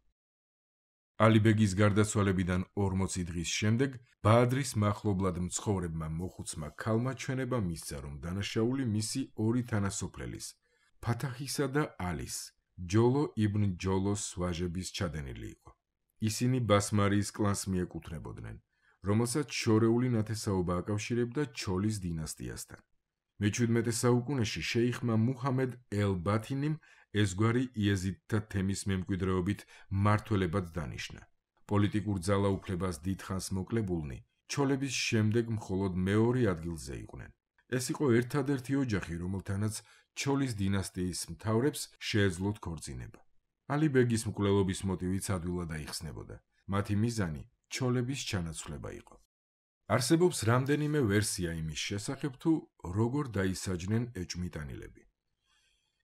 ალიბეგის გარდაცვალებიდან 40 დღის შემდეგ ბაადრის მახლობლად მცხოვრებმა მოხუცმა ქალმა ჩვენება მისცა, რომ დანაშაული მისი ორი თანასოფლელის, ფათაჰისა და ალის, ჯოლო იბნ ჯოლოს ვაჟების ჩადენილი იყო. ისინი ბასმარიის კლანს მიეკუთვნებოდნენ, რომელსაც შორეული ნათესაობა აკავშირებდა ჩოლის დინასტიასთან. მე-17 საუკუნეში შეიხმა მუჰამედ ელ-ბათინიმ ესგვარი იეზიდთა თემის მემკვიდრეობით მმართველებად დანიშნა. პოლიტიკურ ძალაუფლებას დიდხანს მოკლებულნი, ჩოლების შემდეგ მხოლოდ მეორე ადგილზე იყვნენ. ეს იყო ერთადერთი ოჯახი, რომელთანაც ჩოლის დინასტიის მთავრებს შეეძლოთ ქორწინება. ალიბეგის მკვლელობის მოტივიც ადვილად აიხსნებოდა. მათი მიზანი ჩოლების ჩანაცვლება იყო. არსებობს რამდენიმე ვერსია იმის შესახებ, თუ როგორ დაისაჯნენ ეჭვმიტანილები.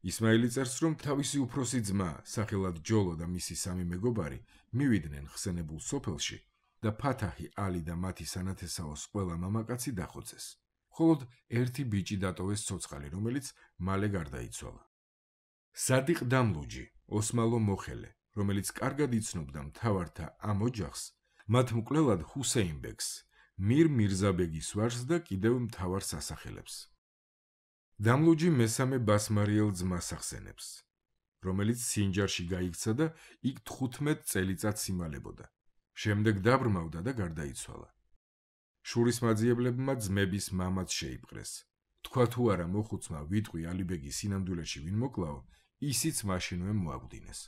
ისმაილი წერს, რომ თავისი უფროსი ძმა, სახელად ჯოლო და მისი სამი მეგობარი მივიდნენ ხსენებულ სოფელში და ფათაჰი, ალი და მათი სანათესაოს ყველა მამაკაცი დახოცეს. მხოლოდ ერთი ბიჭი დატოვეს ცოცხალი, რომელიც მალე გარდაიცვალა. სადიყ დამლუჯი, ოსმალო მოხელე, რომელიც კარგად იცნობდა მთავართა ამ ოჯახს, მათ მკვლელად ჰუსეინ ბეგს, მირ მირზაბეგის ვაჟს და კიდევ მთავარ სასახელებს. დამლუჯი მესამე ბასმარიელ ძმას ახსენებს, რომელიც სინჯარში გაიქცა და იქ 15 წელიწადს იმალებოდა. შემდეგ დაბრმავდა და გარდაიცვალა. შურის მაძიებლებმა ძმების მამაც შეიპყრეს. თქვა თუ არა მოხუცმა ვიტყვი ალიბეგის სინამდვილეში ვინ მოკლაო, ისიც მაშინვე მოაგვდინეს.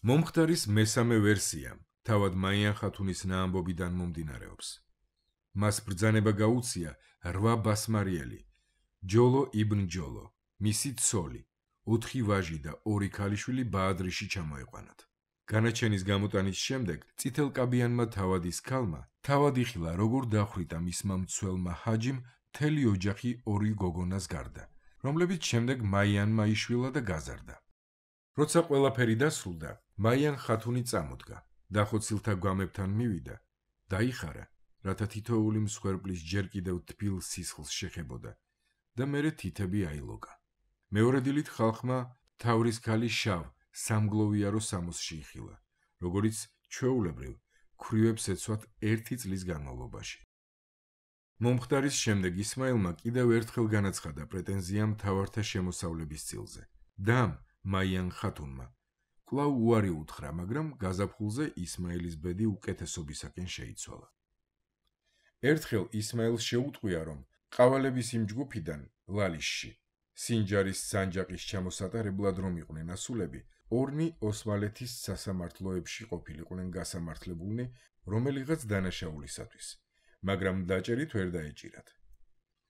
მომხდარის მესამე ვერსია თავად მაიან ხათუნის ნაამბობიდან მომდინარეობს. მას ბრძანება გაუწია 8 ბასმარიელი, ჯოლო იბნ ჯოლო, მისი ცოლი, 4 ვაჟი და 2 ქალიშვილი ბაადრიში ჩამოეყვანათ. განაჩენის გამოტანის შემდეგ წითელკაბიანმა თავადის ქალმა თავად იხილა, როგორ დახვრიტა მისმა მცველმა ჰაჯიმ მთელი ოჯახი 2 გოგონას გარდა, რომლებიც შემდეგ მაიანმა იშვილა და გაზარდა. როცა ყველაფერი დასრულდა, მაიან ხათუნი წამოდგა, დახოცილთა გვამებთან მივიდა, დაიხარა, რათა თითოეული მსხვერპლის ჯერ კიდევ თბილ სისხლს შეხებოდა და მერე თითები აილოგა. მეორე დილით ხალხმა თავრის ქალი შავ სამგლოვიარო სამოსში იხილა, როგორიც ჩვეულებრივ ქვრივებს ეცვათ 1 წლის განმავლობაში. მომხდარის შემდეგ ისმაილმა კიდევ ერთხელ განაცხადა პრეტენზია მთავართა შემოსავლების წილზე. დამ მაიან ხათუნმა კვლავ უარი უთხრა, მაგრამ გაზაფხულზე ისმაილის ბედი უკეთესობისაკენ შეიცვალა. ერთხელ ისმაილს შეუტყვია, რომ ყავალების იმ ჯგუფიდან ლალიშში სინჯარის სანჯაყის ჩამოსატარებლად რომ იყვნენ ასულები, 2 ოსმალეთის სასამართლოებში ყოფილიყვნენ გასამართლებულნი რომელიღაც დანაშაულისათვის, მაგრამ დაჭერით ვერ დაეჭირათ.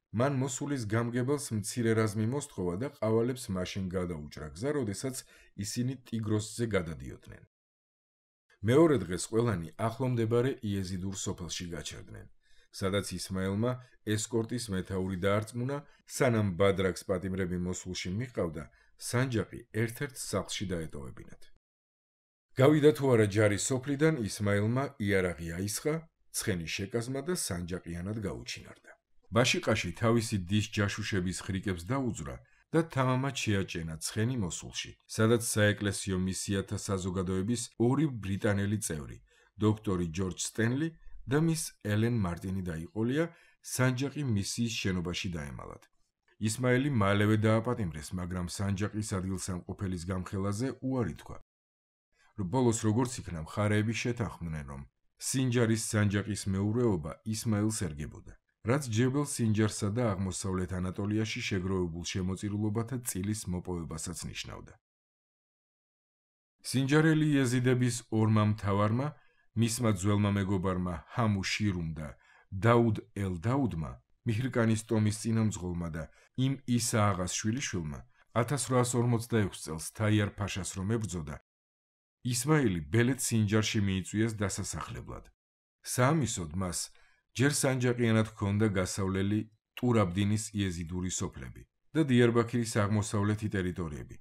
მან მოსულის გამგებელს მცირე რაზმი მოსთხოვა და ყავალებს მაშინ გადაუჭრა გზა, როდესაც ისინი ტიგროსზე გადადიოდნენ. მეორე დღეს ყველანი ახლო მდებარე იეზიდურ სოფელში გაჩერდნენ, სადაც ისმაილმა ესკორტის მეთაური დაარწმუნა, სანამ ბადრაგს პატიმრები მოსულში მიჰყავდა, სანჯაყი ერთ-ერთ სახლში დაეტოვებინათ. გავიდა თუ არა ჯარი სოფლიდან, ისმაილმა იარაღი აისხა, ცხენი შეკაზმა და სანჯაყიანად გაუჩინარდა. ბაშიყაში თავისი დის ჯაშუშების ხრიკებს დაუძვრა და თამამად შეაჭენა ცხენი მოსულში, სადაც საეკლესიო მისიათა საზოგადოების 2 ბრიტანელი წევრი, დოქტორი ჯორჯ სტენლი და მის ელენ მარტინი დაიყოლია, სანჯაყი მისიის შენობაში დაემალათ. ისმაილი მალევე დააპატიმრეს, მაგრამ სანჯაყის ადგილსამყოფელის გამხელაზე უარი თქვა. ბოლოს როგორც იქნა, მხარეები შეთანხმდნენ, რომ სინჯარის სანჯაყის მეურვეობა ისმაილს ერგებოდა, რაც ჯებელ სინჯარსა და აღმოსავლეთ ანატოლიაში შეგროვებულ შემოწირულობათა წილის მოპოვებასაც ნიშნავდა. სინჯარელი იეზიდების 2 მთავარმა, მისმა ძველმა მეგობარმა ჰამუ შირუმ და დაუდ ელ-დაუდმა, მიჰრკანის ტომის წინამძღოლმა და იმ ისა აღას შვილიშვილმა 1846 წელს თაიარ ფაშას რომ ებრძოდა, ისმაილი ბელეთ სინჯარში მიიწვიეს დასასახლებლად. საამისოდ მას ჯერ სანჯაყიანად ჰქონდა გასავლელი ტურაბდინის იეზიდური სოფლები და დიარბაქირის აღმოსავლეთი ტერიტორიები,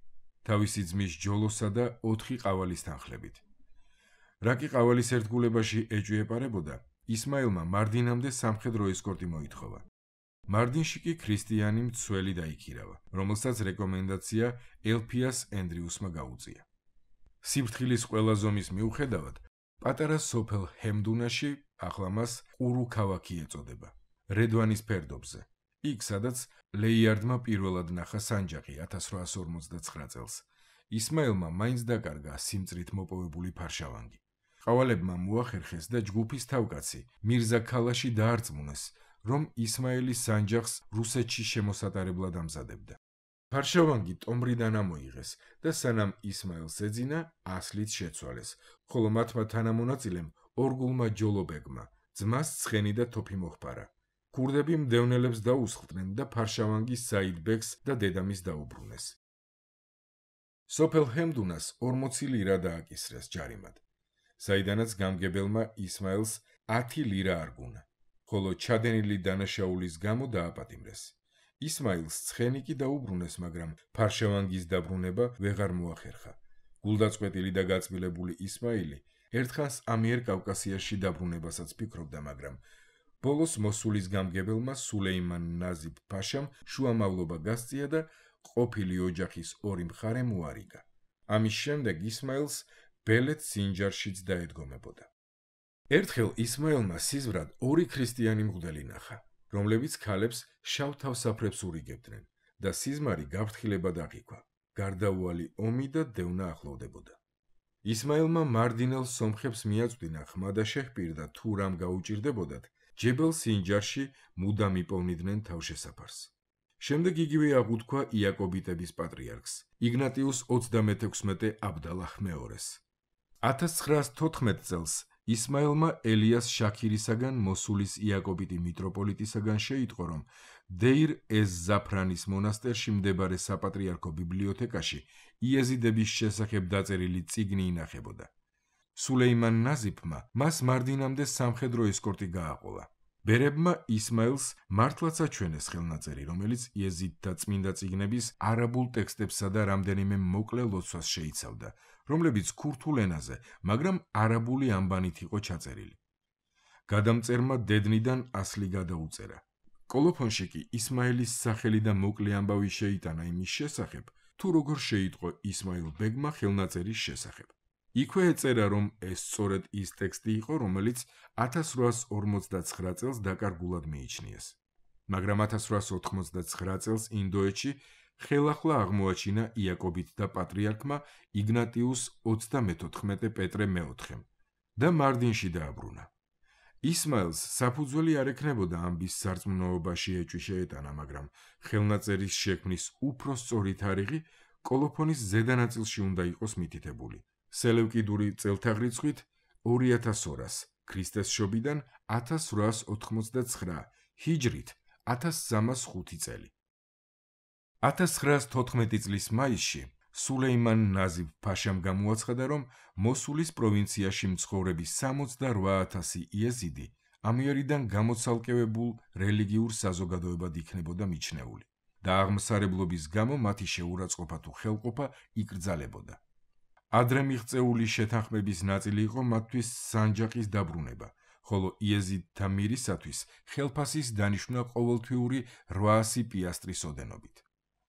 თავისი ძმის ჯოლოსა და 4 ყავალის თანხლებით. რაკი ყავალის ერთგულებაში ეჭვიეპარებოდა, ისმაილმა მარდინამდე სამხედრო ესკორტი მოითხოვა. მარდინში კი ქრისტიანი მცველი დაიქირავა, რომელსაც რეკომენდაცია ელფიას ენდრიუსმა გაუწია. სიფრთხილის ყველა ზომის მიუხედავად, პატარა სოფელ ჰემდუნაში, ახლა მას ყურუ-ქავაქი ეწოდება, რედვანის ფერდობზე, იქ სადაც ლეიარდმა პირველად ნახა სანჯაყი 1859 წელს. ისმაილმა მაინც დაკარგა სიმწრით მოპოვებული ფარშავანგი. ყავალებმა მოახერხეს და ჯგუფის თავკაცი მირზა ქალაში დაარწმუნეს, რომ ისმაილი სანჯაყს რუსეთში შემოსატარებლად ამზადებდა. ფარშავანგი ტომბრიდან ამოიღეს და სანამ ისმაილს ეძინა, ასლით შეცვალეს, ხოლო მათმა თანამონაწილემ ორგულმა ჯოლობეგმა ძმას ცხენი და თოფი მოჰპარა. ქურდები მდევნელებს დაუსხლტნენ და ფარშავანგი საიდ ბეგს და დედამისს დაუბრუნეს. სოფელ ჰემდუნას 40 ლირა დააკისრეს ჯარიმად, საიდანაც გამგებელმა ისმაილს 10 ლირა არგუნა, ხოლო ჩადენილი დანაშაულის გამო დააპატიმრეს. ისმაილს ცხენი კი დაუბრუნეს, მაგრამ ფარშავანგის დაბრუნება ვეღარ მოახერხა. გულდაწყვეტილი და გაწმილებული ისმაილი ერთხანს ამიერკავკასიაში დაბრუნებასაც ფიქრობდა, მაგრამ ბოლოს მოსულის გამგებელმა სულეიმან ნაზიფ ფაშამ შუამავლობა გასწია და ყოფილი ოჯახის ორი მხარე მოარიგა. ამის შემდეგ ისმაილს ბელეთ სინჯარშიც დაედგომებოდა. ერთხელ ისმაილმა სიზმრად ორი ქრისტიანი მღვდელი ნახა, რომლებიც ქალებს შავ თავსაფრებს ურიგებდნენ და სიზმარი გაფრთხილებად აღიქვა. გარდაუვალი ომი და დევნა ახლოვდებოდა. ისმაილმა მარდინელ სომხებს მიაწვდინა ხმა და შეჰპირდა თუ რამ გაუჭირდებოდათ, ჯებელ სინჯარში მუდამ იპოვნიდნენ თავშესაფარს. შემდეგ იგივე აღუთქვა იაკობიტების პატრიარქს, იგნატიუს 36 აბდალაჰ მეორეს. 1914 წელს ისმაილმა ელიას შაქირისაგან მოსულის იაკობიტი მიტროპოლიტისაგან შეიტყო, რომ დეირ ეს-ზაფრანის მონასტერში მდებარე საპატრიარქო ბიბლიოთეკაში იეზიდების შესახებ დაწერილი წიგნი ინახებოდა. სულეიმან ნაზიფმა მას მარდინამდე სამხედრო ესკორტი გააყოლა. ბერებმა ისმაილს მართლაც აჩვენეს ხელნაწერი, რომელიც იეზიდთა წმინდა წიგნების არაბულ ტექსტებსა და რამდენიმე მოკლე ლოცვას შეიცავდა, რომლებიც ქურთულ ენაზე, მაგრამ არაბული ანბანით იყო ჩაწერილი. გადამწერმა დედნიდან ასლი გადაუწერა. კოლოფონში კი ისმაილის სახელი და მოკლე ამბავი შეიტანა იმის შესახებ, თუ როგორ შეიტყო ისმაილ ბეგმა ხელნაწერის შესახებ. იქვე ეწერა, რომ ეს სწორედ ის ტექსტი იყო, რომელიც 1849 წელს დაკარგულად მიიჩნიეს. მაგრამ 1889 წელს ინდოეთში ხელახლა აღმოაჩინა იაკობიტთა პატრიარქმა იგნატიუს 34 პეტრე მეოთხემ და მარდინში დააბრუნა. ისმაილს საფუძველი არ ექნებოდა ამბის სარწმუნოობაში ეჭვი შეეტანა, მაგრამ ხელნაწერის შექმნის უფრო სწორი თარიღი კოლოფონის ზედანაწილში უნდა იყოს მითითებული. სელევკიდური წელთაღრიცხვით 2000 ქრისტეს შობიდან 1889 ჰიჯრით 1305 წელი. 1914 წლის მაისში სულეიმან ნაზიფ ფაშამ გამოაცხადა, რომ მოსულის პროვინციაში მცხოვრები 68,000 იეზიდი ამიერიდან გამოცალკევებულ რელიგიურ საზოგადოებად იქნებოდა მიჩნეული და აღმსარებლობის გამო მათი შეურაცხყოფა თუ ხელყოფა იკრძალებოდა. ადრე მიღწეული შეთანხმების ნაწილი იყო მათთვის სანჯაყის დაბრუნება, ხოლო იეზიდთა მირისათვის ხელფასის დანიშვნა ყოველთვიური 800 პიასტრის ოდენობით.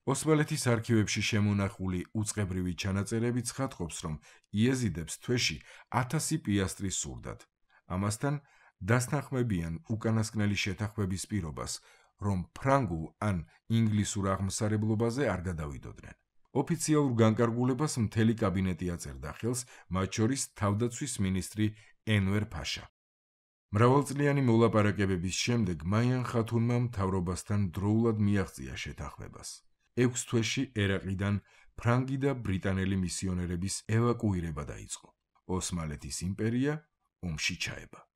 ოსმალეთის არქივებში შემონახული უწყებრივი ჩანაწერები ცხადყოფს, რომ იეზიდებს თვეში 1000 პიასტრი სურდათ. ამასთან დასთანხმებიან უკანასკნელი შეთანხმების პირობას, რომ ფრანგულ ან ინგლისურ აღმსარებლობაზე არ გადავიდოდნენ. ოფიციალურ განკარგულებას მთელი კაბინეტი აწერდა ხელს, მათ შორის თავდაცვის მინისტრი ენვერ ფაშა. მრავალწლიანი მოლაპარაკებების შემდეგ მაიან ხათუნმა მთავრობასთან დროულად მიაღწია შეთანხმებას. 6 თვეში ერაყიდან ფრანგი და ბრიტანელი მისიონერების ევაკუირება დაიწყო. ოსმალეთის იმპერია ომში ჩაება.